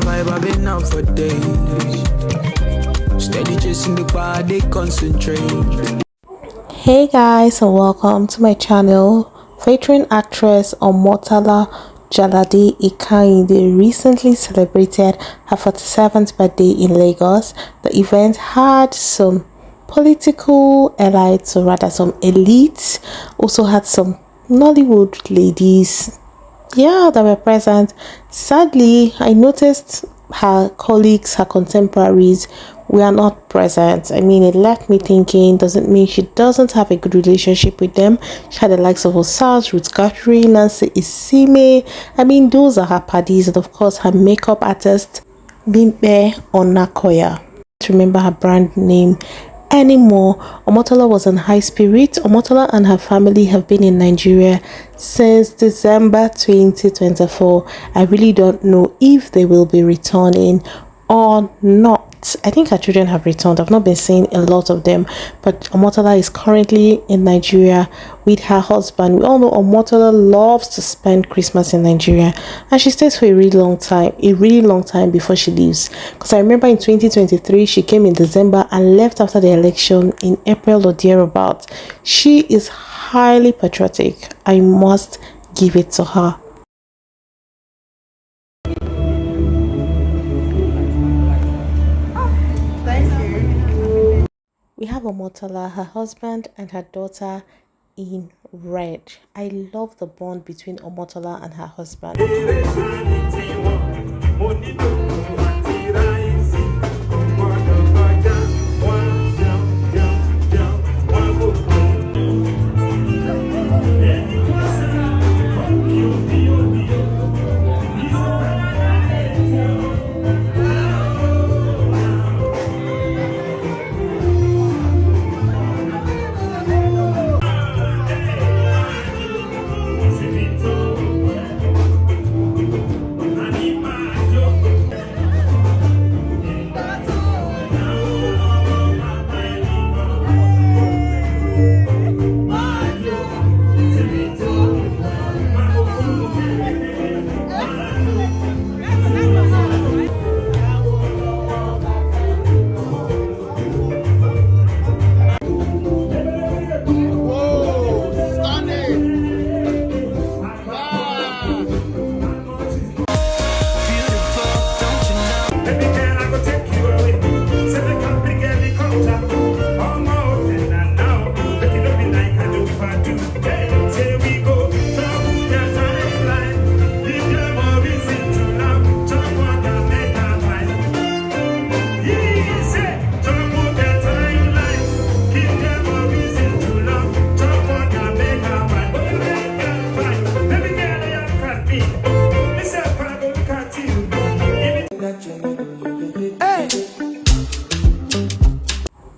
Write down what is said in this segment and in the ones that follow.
the vibe I've been out for days. Steady chasing the bar, they concentrate. Hey guys, and welcome to my channel. Featuring actress Omotola, Jalade Ekeinde'S recently celebrated her 47th birthday in Lagos. The event had some political elites, or rather some elites, also had some Nollywood ladies, that were present. Sadly, I noticed her colleagues, her contemporaries, were not present. I mean, it left me thinking, doesn't mean she doesn't have a good relationship with them. She had the likes of Osas, Ruth, Kadiri, Isime. I mean, those are her paddies, and of course her makeup artist Bimbe Onakoya. To remember her brand name anymore. Omotola was in high spirit. Omotola and her family have been in Nigeria since December 2024. I really don't know if they will be returning or not. I think her children have returned. I've not been seeing a lot of them, but Omotola is currently in Nigeria with her husband. We all know Omotola loves to spend Christmas in Nigeria, and she stays for a really long time before she leaves. Because I remember in 2023 she came in December and left after the election in April or thereabout. She is highly patriotic. I must give it to her. We have Omotola, her husband, and her daughter in red. I love the bond between Omotola and her husband.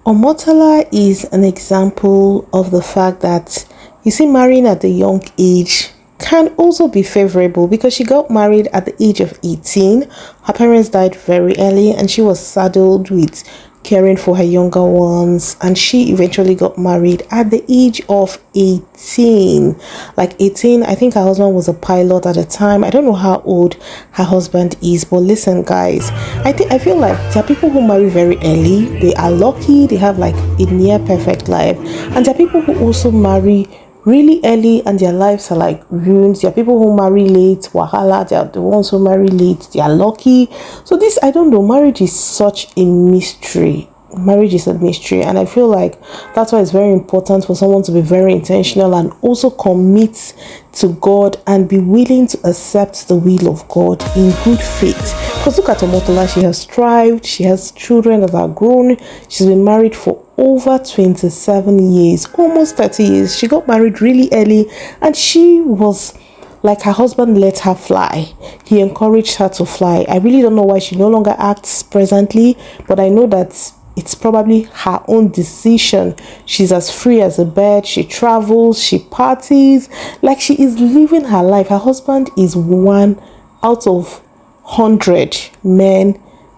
Omotola is an example of the fact that, you see, marrying at a young age can also be favorable, because she got married at the age of 18. Her parents died very early and she was saddled with caring for her younger ones, and she eventually got married at the age of 18. Like 18, I think her husband was a pilot at the time. I don't know how old her husband is, but listen guys, I feel like there are people who marry very early. They are lucky, they have like a near perfect life, and there are people who also marry really early and their lives are like ruined. There are people who marry late, wahala. They are the ones who marry late, they are lucky. So this, I don't know, marriage is such a mystery. Marriage is a mystery, and I feel like that's why it's very important for someone to be very intentional and also commit to God and be willing to accept the will of God in good faith. Because look at Omotola, she has thrived, she has children that are grown, she's been married for over 27 years, almost 30 years. She got married really early, and she was like, her husband let her fly. He encouraged her to fly. I really don't know why she no longer acts presently, but I know that it's probably her own decision. She's as free as a bird. She travels, she parties, like she is living her life. Her husband is one out of 100 men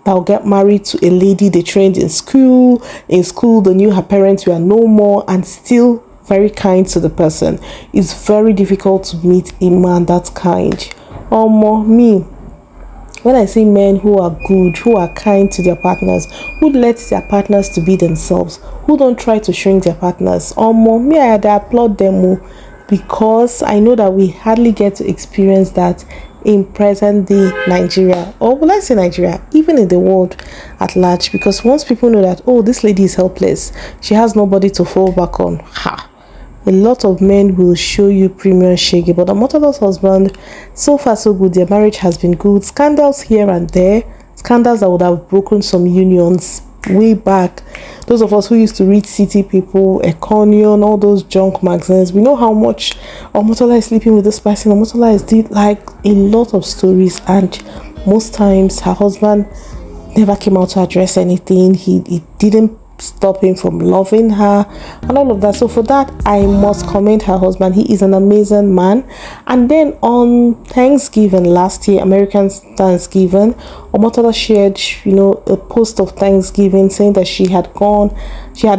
that will get married to a lady they trained in school. In school, they knew her parents were no more, and still very kind to the person. It's very difficult to meet a man that kind. Me, When I see men who are good, who are kind to their partners, who let their partners to be themselves, who don't try to shrink their partners, or more, me, I applaud them more, because I know that we hardly get to experience that in present day Nigeria, or will I say Nigeria, even in the world at large. Because once people know that, oh, this lady is helpless, she has nobody to fall back on, a lot of men will show you premium shaggy. But Omotola's husband, so far so good. Their marriage has been good. Scandals here and there, scandals that would have broken some unions way back. Those of us who used to read City People, Ekeinde'S, all those junk magazines, we know how much Omotola is sleeping with this person. Omotola is did like a lot of stories, and most times her husband never came out to address anything. He didn't stop him from loving her and all of that. So for that, I must commend her husband. He is an amazing man. And then on Thanksgiving last year, American Thanksgiving, Omotola shared, a post of Thanksgiving saying that she had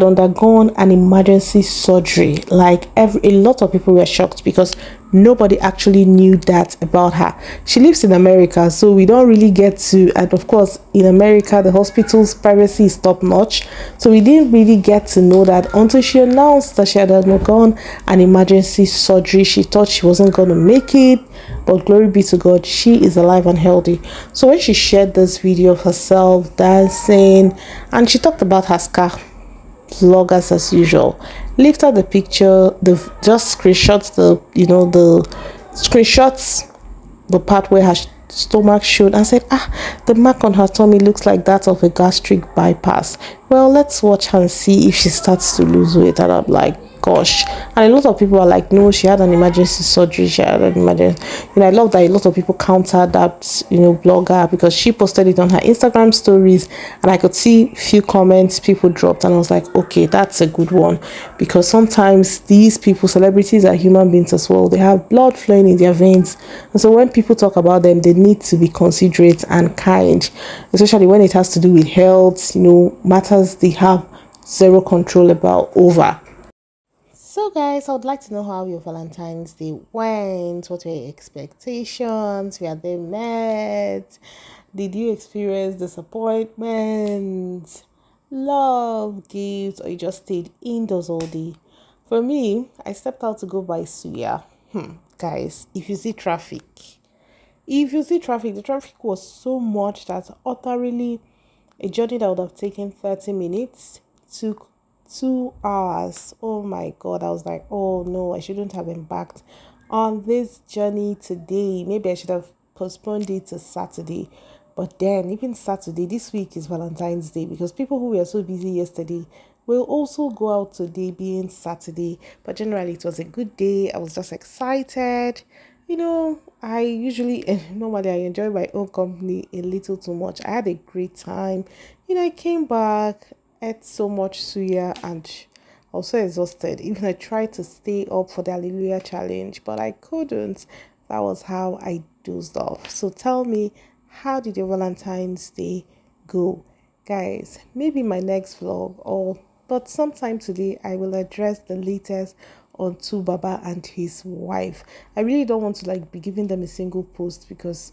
undergone an emergency surgery. Like a lot of people were shocked because nobody actually knew that about her. She lives in America, so we don't really get to, and of course in America the hospital's privacy is top notch, so we didn't really get to know that until she announced that she had undergone an emergency surgery. She thought she wasn't going to make it, but glory be to God, she is alive and healthy. So when she shared this video of herself dancing, and she talked about her scar, vloggers as usual lifted the picture, just screenshots the part where her stomach showed, and said, the mark on her tummy looks like that of a gastric bypass. Well, let's watch her and see if she starts to lose weight. And I'm like, gosh. And a lot of people are like, no, she had an emergency surgery, I love that a lot of people countered that blogger, because she posted it on her Instagram stories, and I could see few comments people dropped, and I was like, okay, that's a good one. Because sometimes these people, celebrities, are human beings as well. They have blood flowing in their veins, and so when people talk about them, they need to be considerate and kind, especially when it has to do with health, matters they have zero control over. So guys, I would like to know how your Valentine's Day went. What were your expectations? Were they met? Did you experience disappointment, love, gifts, or you just stayed indoors all day? For me, I stepped out to go buy suya. Guys, if you see traffic, the traffic was so much that utterly a journey that would have taken 30 minutes took 2 hours. Oh my God. I was like, oh no, I shouldn't have embarked on this journey today. Maybe I should have postponed it to Saturday. But then even Saturday, this week is Valentine's Day, because people who were so busy yesterday will also go out today, being Saturday. But generally it was a good day. I was just excited. Normally I enjoy my own company a little too much. I had a great time. I came back, ate so much suya, and I was so exhausted. Even I tried to stay up for the Hallelujah challenge, but I couldn't. That was how I dozed off. So tell me, how did your Valentine's Day go? Guys, maybe my next vlog, but sometime today I will address the latest on Tu Baba and his wife. I really don't want to be giving them a single post, because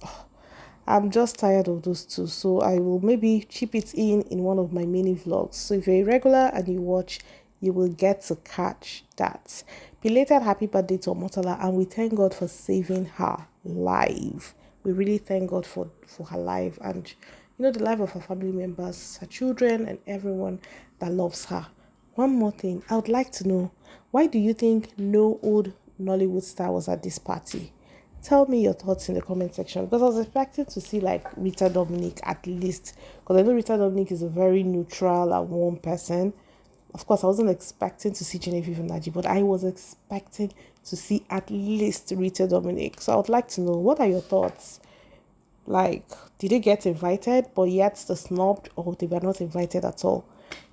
I'm just tired of those two. So I will maybe chip it in one of my mini vlogs. So if you're a regular and you watch, you will get to catch that. Belated happy birthday to Omotola, and we thank God for saving her life. We really thank God for her life, and the life of her family members, her children, and everyone that loves her. One more thing, I would like to know, why do you think no old Nollywood star was at this party? Tell me your thoughts in the comment section, because I was expecting to see Rita Dominic at least, because I know Rita Dominic is a very neutral and warm person. Of course, I wasn't expecting to see Genevieve Naji, but I was expecting to see at least Rita Dominic. So I would like to know, what are your thoughts? Did they get invited but yet they snubbed, or they were not invited at all?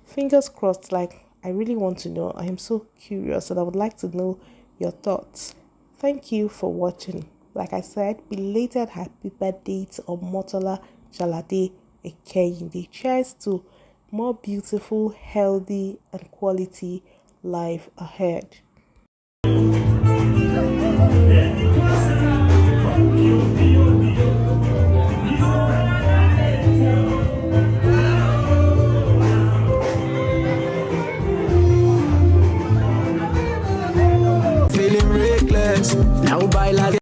Fingers crossed. I really want to know. I am so curious, and I would like to know your thoughts. Thank you for watching. Like I said, belated happy birthday to Omotola, Jalade, Ekeinde'S. Cheers to more beautiful, healthy, and quality life ahead. them reckless. Now buy like